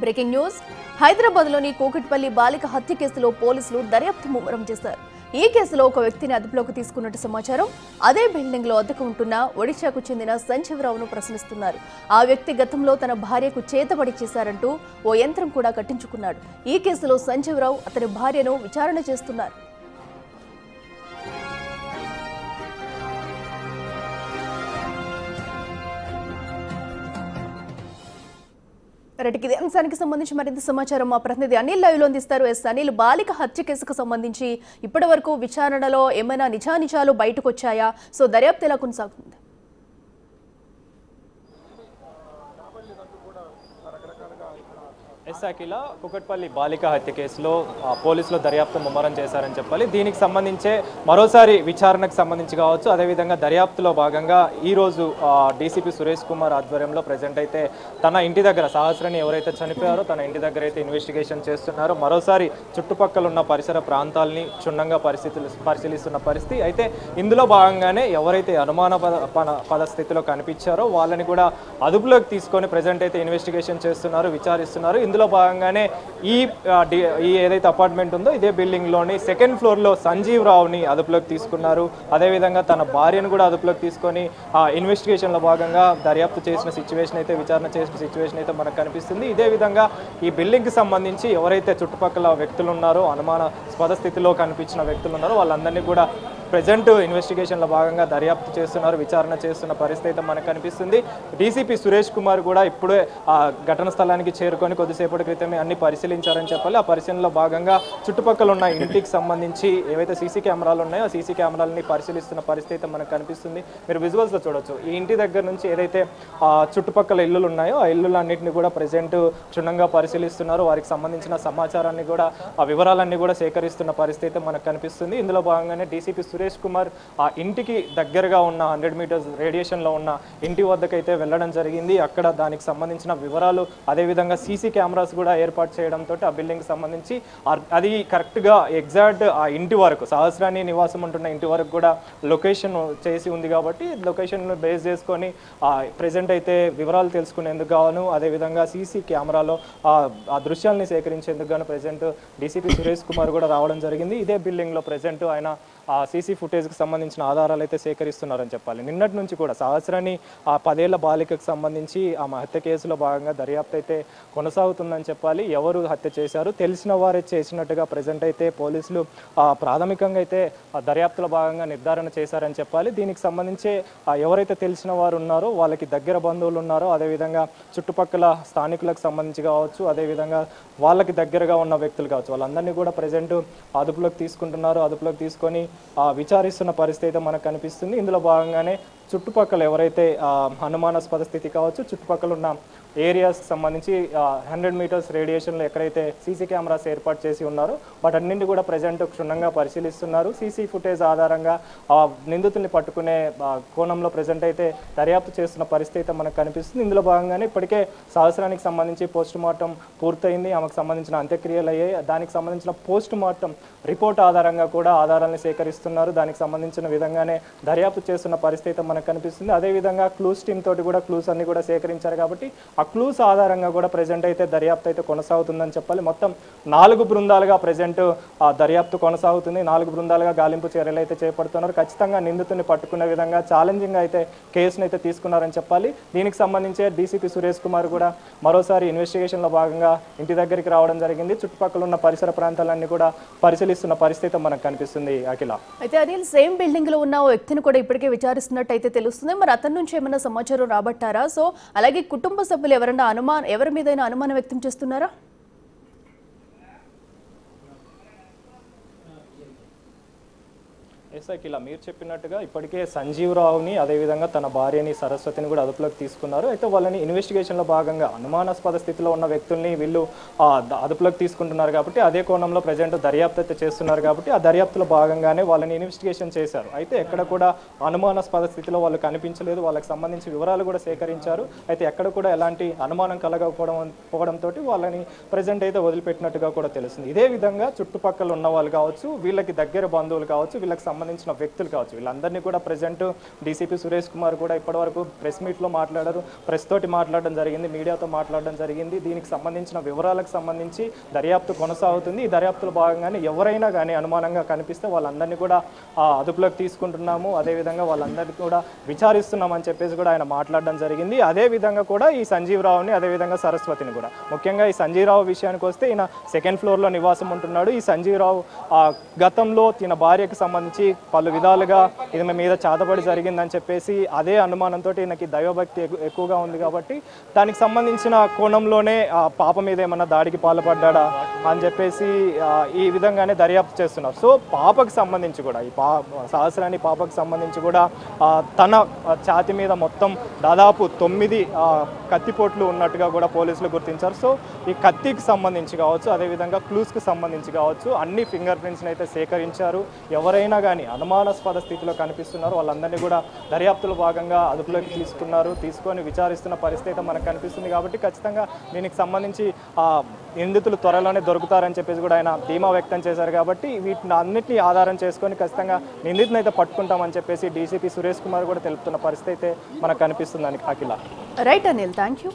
Breaking news హైదరాబాద్లోని కూకట్పల్లి బాలిక హత్య కేసులో పోలీసులు దర్యాప్తు ముమ్మరం చేశారు. ఈ కేసులో ఒక వ్యక్తిని అదుపులోకి తీసుకున్నట్టు సమాచారం. అదే బిల్డింగ్ లో అద్దెకు ఉంటున్న ఒడిశాకు చెందిన సంజీవరావును ప్రశ్నిస్తున్నారు. ఆ వ్యక్తి గతంలో తన భార్యకు చేతబడి చేశారంటూ ఓ యంత్రం కూడా కట్టించుకున్నాడు. ఈ కేసులో సంజీవరావు అతని భార్యను విచారణ చేస్తున్నారు. ఇదే అంశానికి సంబంధించి మరింత సమాచారం మా ప్రతినిధి అనిల్ లైవ్ లో అందిస్తారు. అనిల్, బాలిక హత్య కేసుకు సంబంధించి ఇప్పటి వరకు విచారణలో ఏమైనా నిజానిజాలు బయటకు వచ్చాయా? సో దర్యాప్తు ఎలా కొనసాగుతుంది? అఖిల, కూకట్పల్లి బాలిక హత్య కేసులో పోలీసులు దర్యాప్తు ముమ్మరం చేశారని చెప్పాలి. దీనికి సంబంధించే మరోసారి విచారణకు సంబంధించి కావచ్చు, అదేవిధంగా దర్యాప్తులో భాగంగా ఈరోజు డీసీపీ సురేష్ కుమార్ ఆధ్వర్యంలో ప్రజెంట్ అయితే తన ఇంటి దగ్గర సహస్రని ఎవరైతే చనిపోయారో తన ఇంటి దగ్గర అయితే ఇన్వెస్టిగేషన్ చేస్తున్నారో, మరోసారి చుట్టుపక్కల ఉన్న పరిసర ప్రాంతాలని క్షుణ్ణంగా పరిశీలిస్తున్న పరిస్థితి అయితే. ఇందులో భాగంగానే ఎవరైతే అనుమాన స్థితిలో కనిపించారో వాళ్ళని కూడా అదుపులోకి తీసుకొని ప్రజెంట్ అయితే ఇన్వెస్టిగేషన్ చేస్తున్నారు, విచారిస్తున్నారు. ఇందులో భాగంగానే ఈ ఏదైతే అపార్ట్మెంట్ ఉందో ఇదే బిల్డింగ్లోని సెకండ్ ఫ్లోర్లో సంజీవ్ రావుని అదుపులోకి తీసుకున్నారు. అదేవిధంగా తన భార్యను కూడా అదుపులోకి తీసుకొని ఇన్వెస్టిగేషన్లో భాగంగా దర్యాప్తు చేసిన సిచ్యువేషన్ అయితే, విచారణ చేసిన సిచ్యువేషన్ అయితే మనకు కనిపిస్తుంది. ఇదే విధంగా ఈ బిల్డింగ్కి సంబంధించి ఎవరైతే చుట్టుపక్కల వ్యక్తులు ఉన్నారో, అనుమానాస్పద స్థితిలో కనిపించిన వ్యక్తులు ఉన్నారో వాళ్ళందరినీ కూడా ప్రజెంట్ ఇన్వెస్టిగేషన్లో భాగంగా దర్యాప్తు చేస్తున్నారు, విచారణ చేస్తున్న పరిస్థితి అయితే మనకు కనిపిస్తుంది. డీసీపీ సురేష్ కుమార్ కూడా ఇప్పుడే ఘటన స్థలానికి చేరుకొని కొద్దిసేపటి క్రితమే అన్ని పరిశీలించారని చెప్పాలి. ఆ పరిశీలనలో భాగంగా చుట్టుపక్కల ఉన్న ఇంటికి సంబంధించి ఏవైతే సీసీ కెమెరాలు ఉన్నాయో ఆ సీసీ కెమెరాలని పరిశీలిస్తున్న పరిస్థితి అయితే మనకు కనిపిస్తుంది. మీరు విజువల్స్లో చూడొచ్చు. ఈ ఇంటి దగ్గర నుంచి ఏదైతే చుట్టుపక్కల ఇల్లులు ఉన్నాయో ఆ ఇల్లులన్నింటినీ కూడా ప్రజెంట్ క్షుణ్ణంగా పరిశీలిస్తున్నారు. వారికి సంబంధించిన సమాచారాన్ని కూడా, ఆ వివరాలన్నీ కూడా సేకరిస్తున్న పరిస్థితి అయితే మనకు కనిపిస్తుంది. ఇందులో భాగంగానే డీసీపీ సురేష్ కుమార్ ఆ ఇంటికి దగ్గరగా ఉన్న 100 మీటర్స్ రేడియేషన్లో ఉన్న ఇంటి వద్దకైతే వెళ్ళడం జరిగింది. అక్కడ దానికి సంబంధించిన వివరాలు, అదేవిధంగా సీసీ కెమెరాస్ కూడా ఏర్పాటు చేయడంతో ఆ బిల్డింగ్కి సంబంధించి అది కరెక్ట్గా ఎగ్జాక్ట్ ఆ ఇంటి వరకు, సహస్రాన్ని నివాసం ఉంటున్న ఇంటి వరకు కూడా లొకేషన్ చేసి ఉంది. కాబట్టి లొకేషన్ బేస్ చేసుకొని ప్రెజెంట్ అయితే వివరాలు తెలుసుకునేందుకు గాను, అదేవిధంగా సీసీ కెమెరాలో ఆ దృశ్యాలని సేకరించేందుకు గాను ప్రెజెంట్ డీసీపీ సురేష్ కుమార్ కూడా రావడం జరిగింది. ఇదే బిల్డింగ్లో ప్రెజెంట్ ఆయన ఆ సీసీ ఫుటేజ్కి సంబంధించిన ఆధారాలు అయితే సేకరిస్తున్నారని చెప్పాలి. నిన్నటి నుంచి కూడా సహస్రాన్ని ఆ 10 ఏళ్ల బాలికకు సంబంధించి ఆ హత్య కేసులో భాగంగా దర్యాప్తు అయితే కొనసాగుతుందని చెప్పాలి. ఎవరు హత్య చేశారు తెలిసిన వారే చేసినట్టుగా ప్రజెంట్ అయితే పోలీసులు ప్రాథమికంగా అయితే దర్యాప్తులో భాగంగా నిర్ధారణ చేశారని చెప్పాలి. దీనికి సంబంధించి ఎవరైతే తెలిసిన వారు ఉన్నారో, వాళ్ళకి దగ్గర బంధువులు ఉన్నారో, అదేవిధంగా చుట్టుపక్కల స్థానికులకు సంబంధించి కావచ్చు, అదేవిధంగా వాళ్ళకి దగ్గరగా ఉన్న వ్యక్తులు కావచ్చు, వాళ్ళందరినీ కూడా ప్రజెంట్ అదుపులోకి తీసుకుంటున్నారు. అదుపులోకి తీసుకొని విచారిస్తున్న పరిస్థితి అయితే మనకు కనిపిస్తుంది. ఇందులో భాగంగానే చుట్టుపక్కల ఎవరైతే అనుమానాస్పద స్థితి కావచ్చు, చుట్టుపక్కల ఉన్న ఏరియాస్కి సంబంధించి 100 మీటర్స్ రేడియేషన్లో ఎక్కడైతే సీసీ కెమెరాస్ ఏర్పాటు చేసి ఉన్నారో వాటన్నింటినీ కూడా ప్రజెంట్ క్షుణ్ణంగా పరిశీలిస్తున్నారు. సీసీ ఫుటేజ్ ఆధారంగా నిందితుల్ని పట్టుకునే కోణంలో ప్రజెంట్ అయితే దర్యాప్తు చేస్తున్న పరిస్థితి అయితే మనకు కనిపిస్తుంది. ఇందులో భాగంగానే ఇప్పటికే సహస్రానికి సంబంధించి పోస్ట్ మార్టం పూర్తయింది. ఆమెకు సంబంధించిన అంత్యక్రియలు అయ్యాయి. దానికి సంబంధించిన పోస్ట్ మార్టం రిపోర్ట్ ఆధారంగా కూడా ఆధారాలను సేకరిస్తున్నారు. దానికి సంబంధించిన విధంగానే దర్యాప్తు చేస్తున్న పరిస్థితి మనకు కనిపిస్తుంది. అదేవిధంగా క్లూస్ టీమ్ తోటి కూడా క్లూస్ అన్ని కూడా సేకరించారు. కాబట్టి ఆ క్లూస్ ఆధారంగా కూడా ప్రజెంట్ అయితే దర్యాప్తు అయితే కొనసాగుతుందని చెప్పాలి. మొత్తం 4 బృందాలుగా ప్రజెంట్ దర్యాప్తు కొనసాగుతుంది. 4 బృందాలుగా గాలింపు చర్యలు అయితే చేపడుతున్నారు. ఖచ్చితంగా నిందితుని పట్టుకునే విధంగా ఛాలెంజింగ్ అయితే కేసును అయితే తీసుకున్నారని చెప్పాలి. దీనికి సంబంధించి డీసీపీ సురేష్ కుమార్ కూడా మరోసారి ఇన్వెస్టిగేషన్లో భాగంగా ఇంటి దగ్గరికి రావడం జరిగింది. చుట్టుపక్కల ఉన్న పరిసర ప్రాంతాలన్నీ కూడా పరిశీలిస్తున్న పరిస్థితి మనకు కనిపిస్తుంది. అఖిల, అయితే అనిల్, సేమ్ బిల్డింగ్ లో ఉన్న ఓ వ్యక్తిని కూడా ఇప్పటికే విచారిస్తున్నట్టు అయితే తెలుస్తుంది. మరి అతని నుంచి ఏమైనా సమాచారం రాబట్టారా? సో అలాగే కుటుంబ సభ్యులు ఎవరి మీదైనా అనుమానం వ్యక్తం చేస్తున్నారా? ఇలా మీరు చెప్పినట్టుగా ఇప్పటికే సంజీవ్ రావుని, అదేవిధంగా తన భార్యని సరస్వతిని కూడా అదుపులోకి తీసుకున్నారు. అయితే వాళ్ళని ఇన్వెస్టిగేషన్లో భాగంగా అనుమానాస్పద స్థితిలో ఉన్న వ్యక్తుల్ని వీళ్ళు అదుపులోకి తీసుకుంటున్నారు. కాబట్టి అదే కోణంలో ప్రజెంట్ దర్యాప్తు అయితే చేస్తున్నారు. కాబట్టి ఆ దర్యాప్తులో భాగంగానే వాళ్ళని ఇన్వెస్టిగేషన్ చేశారు. అయితే ఎక్కడ కూడా అనుమానాస్పద స్థితిలో వాళ్ళు కనిపించలేదు. వాళ్ళకి సంబంధించి వివరాలు కూడా సేకరించారు. అయితే ఎక్కడ కూడా ఎలాంటి అనుమానం కలగకపోవడంతో వాళ్ళని ప్రజెంట్ అయితే వదిలిపెట్టినట్టుగా కూడా తెలుస్తుంది. ఇదే విధంగా చుట్టుపక్కల ఉన్న వాళ్ళు కావచ్చు, వీళ్ళకి దగ్గర బంధువులు కావచ్చు, వీళ్ళకి సంబంధించి సంబంధించిన వ్యక్తులు కావచ్చు, వీళ్ళందరినీ కూడా ప్రజెంట్ డీసీపీ సురేష్ కుమార్ కూడా ఇప్పటివరకు ప్రెస్ మీట్లో మాట్లాడారు, ప్రెస్ తోటి మాట్లాడడం జరిగింది, మీడియాతో మాట్లాడడం జరిగింది. దీనికి సంబంధించిన వివరాలకు సంబంధించి దర్యాప్తు కొనసాగుతుంది. ఈ దర్యాప్తులో భాగంగానే ఎవరైనా కానీ అనుమానంగా కనిపిస్తే వాళ్ళందరినీ కూడా అదుపులోకి తీసుకుంటున్నాము, అదేవిధంగా వాళ్ళందరినీ కూడా విచారిస్తున్నామని చెప్పేసి కూడా ఆయన మాట్లాడడం జరిగింది. అదేవిధంగా కూడా ఈ సంజీవ్ రావుని, అదేవిధంగా సరస్వతిని కూడా, ముఖ్యంగా ఈ సంజీవ్ రావు విషయానికి వస్తే ఈయన సెకండ్ ఫ్లోర్లో నివాసం ఉంటున్నాడు. ఈ సంజీవ్ రావు గతంలో తన భార్యకు సంబంధించి పలు విధాలుగా ఈమె మీద చాతపడి జరిగిందని చెప్పేసి అదే అనుమానంతో ఈయనకి దైవభక్తి ఎక్కువగా ఉంది కాబట్టి దానికి సంబంధించిన కోణంలోనే పాప మీద ఏమన్నా దాడికి పాల్పడ్డా అని చెప్పేసి ఈ విధంగానే దర్యాప్తు చేస్తున్నారు. సో పాపకు సంబంధించి కూడా ఈ సహస్రాని పాపకు సంబంధించి కూడా తన ఛాతి మీద మొత్తం దాదాపు 9 కత్తిపోట్లు ఉన్నట్టుగా కూడా పోలీసులు గుర్తించారు. సో ఈ కత్తికి సంబంధించి కావచ్చు, అదేవిధంగా క్లూస్కి సంబంధించి కావచ్చు, అన్ని ఫింగర్ ప్రింట్స్ని అయితే సేకరించారు. ఎవరైనా కానీ అనుమానాస్పద స్థితిలో కనిపిస్తున్నారు వాళ్ళందరినీ కూడా దర్యాప్తులో భాగంగా అదుపులోకి తీసుకొని విచారిస్తున్న పరిస్థితి మనకు కనిపిస్తుంది. కాబట్టి ఖచ్చితంగా దీనికి సంబంధించి నిందితులు త్వరలోనే దొరుకుతారని చెప్పేసి కూడా ఆయన ధీమా వ్యక్తం చేశారు. కాబట్టి వీటిని అన్నింటినీ ఆధారం చేసుకొని ఖచ్చితంగా నిందితులను అయితే పట్టుకుంటామని చెప్పేసి డీసీపీ సురేష్ కుమార్ కూడా తెలుపుతున్న పరిస్థితి అయితే మనకు కనిపిస్తుంది. Akhila. Right Anil, thank you.